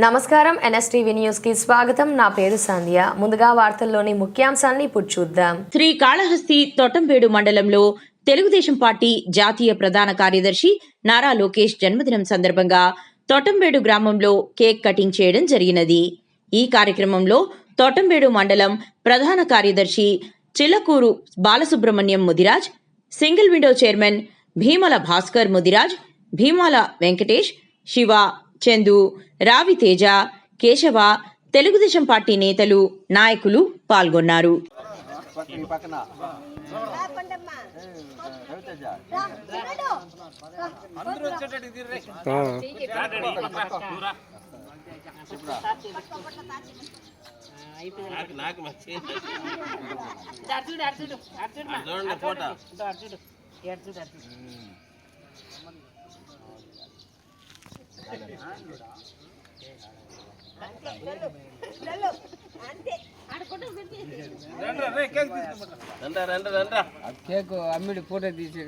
నమస్కారం NSTV news కి స్వాగతం. నా పేరు సంధ్య. ముందుగా వార్తల్లోని ముఖ్యాంశాలను ఇప్పుడు చూద్దాం. శ్రీకాళహస్తి తొట్టంబేడు మండలంలో తెలుగుదేశం పార్టీ జాతీయ ప్రధాన కార్యదర్శి నారా లోకేష్ జన్మదినం సందర్భంగా తొట్టంబేడు గ్రామంలో కేక్ కటింగ్ చేయడం జరిగినది. ఈ కార్యక్రమంలో తొట్టంబేడు మండలం ప్రధాన కార్యదర్శి Chillakuru Balasubrahmanyam Mudiraj, single window chairman Bheemala Bhaskar Mudiraj, Bheemala Venkatesh, Shiva, Chandu, రావి తేజ, కేశవ, తెలుగుదేశం పార్టీ నేతలు, నాయకులు పాల్గొన్నారు. కేక్ అమ్మిడి ఫోటో తీసి